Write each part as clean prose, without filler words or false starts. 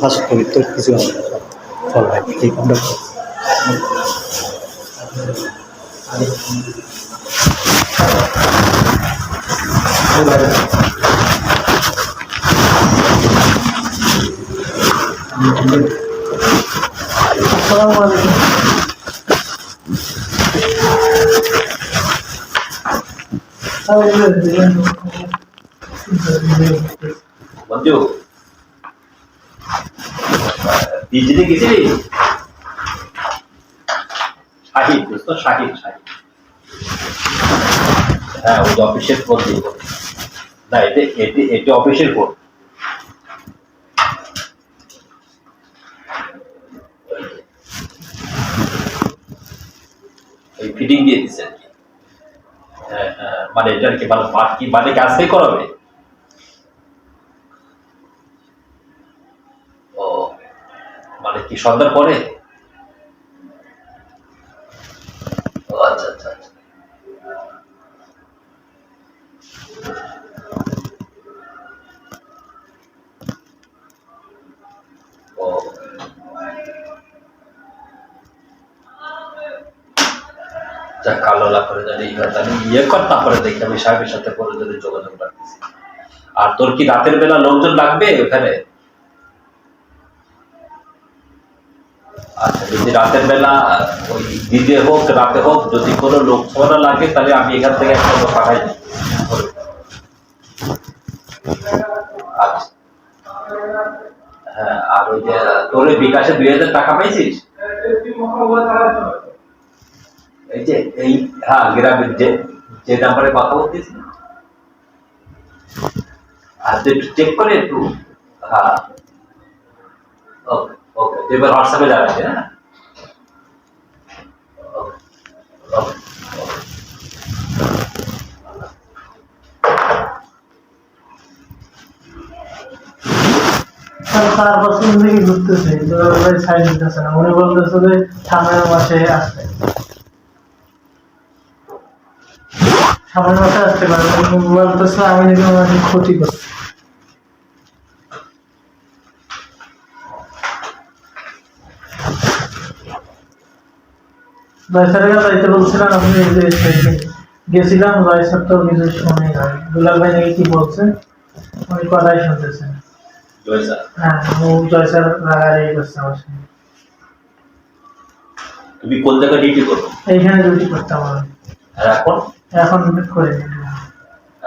First করি তো কিছু হবে না, ফল হয় ঠিক আমরা আসসালামু আলাইকুম। বন্ধু দিল্লিতে গেছিলি? শাহিদ বুঝতো, শাহিদ শাহিদ হ্যাঁ, ওই অফিসের ফোন দিয়ে না, এটি এটি এটি অফিসের ফোন। ওই ফিটিং দিয়ে দিচ্ছে আর কি। হ্যাঁ হ্যাঁ, মানে এটা আর কি, মানে মাঠ কি মানে কাজ থেকে করাবে? ও মানে কি সন্ধ্যার পরে? ও আচ্ছা আচ্ছা আচ্ছা। ও যা কালো লাভ করে জানি আমি ইয়ে কর, তারপরে দেখি আমি সাহেবের সাথে পরে যদি যোগাযোগ রাখতেছি। আর তোর কি রাতের বেলা লোকজন লাগবে ওখানে? আচ্ছা, যদি রাতের বেলা ওই দিনে হোক রাতে হোক যদি কোনো লোক ছোড়া লাগে তাহলে আমি এখান থেকে একটা লোক পাঠাই দিই। আচ্ছা হ্যাঁ, আর ওই যে তোর বিকাশে 2000 টাকা পাইছিস? এই যে এই হ্যাঁ, গ্রামের যে যে নাম্বারে কথা বলতেছি, আর একটু চেক করে একটু। হ্যাঁ ওকে ওকে, এবার হোয়াটসঅ্যাপে জানাচ্ছি। হ্যাঁ ওকে ওকে। আর 4 বছর থেকে ঘুরতেছে, সাইড দিতেছে না। উনি বলতেছে যে সামনের মাসে আসবে, সামনের মাসে আসতে পারে। উনি বলতেছে আমি নাকি ওনাকে ক্ষতি করছি। জয়সারের যাইতে বলছিলাম, আপনি গেছিলাম। জয়সার তো কিছু শুনে নাই। দুলাল ভাই নাকি কি বলছে, উনি কথাই শুনতেছেন। হ্যাঁ, ও জয়সার রাগারাগি করছে আমার সঙ্গে। তুমি কোন জায়গায় ডিউটি করো? এইখানে ডিউটি করতাম আমি। আর এখন? এখন করে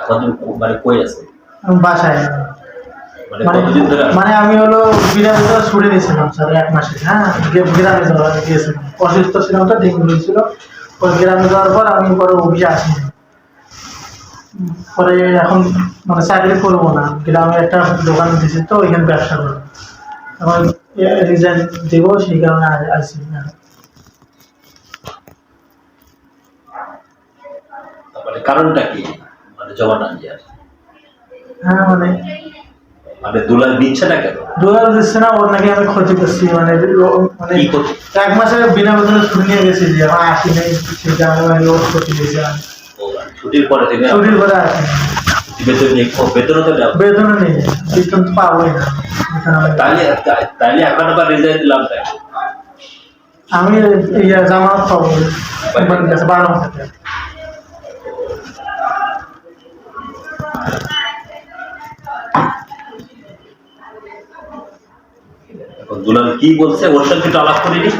এখন তুমি মানে কই আছো? আমি বাসায়। মানে কতদিন ধরে? মানে আমি হলো বিরাট ছুটে নিয়েছিলাম স্যার 1 মাসে। হ্যাঁ, গ্রামে যাওয়া গিয়েছিলাম, অসুস্থ ছিলাম তো, ডেঙ্গু হয়েছিল। পরে গ্রামে যাওয়ার পর আমি পরে অফিসে আসিনি। পরে এখন মানে চাকরি করবো না, গ্রামে একটা দোকান দিয়েছি তো ওইখানে ব্যবসা করবো। এখন রিজাইন দেবো, সেই কারণে আসি না। মানে কারণটা কি? মানে জমা না দিয়ে? হ্যাঁ মানে মানে দুলাল দিচ্ছে না কেন? দুলাল দিচ্ছে না, ওর নাকি আমি ক্ষতি করছি। মানে মানে কি ক্ষতি? 1 মাসে বিনা বেতনে ছুটি নিয়ে গেছি, যে আমার আসি নেই, সেই কারণে ওর ক্ষতি দিয়েছে। ছুটির পরে থেকে? ছুটির পরে আসি বেতন নেই? বেতনও তো দাও? বেতনও নেই, বেতন তো পাবোই না। তাইলে এখন আবার রিজাইন দিলাম তাই? আমি জামানত পাবো কোম্পানির কাছে 12 মাস থেকে। এখন দুলাল কি বলছে? ওর সঙ্গে একটু আলাপ করিনি?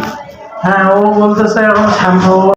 হ্যাঁ, ও বলতেছে এখন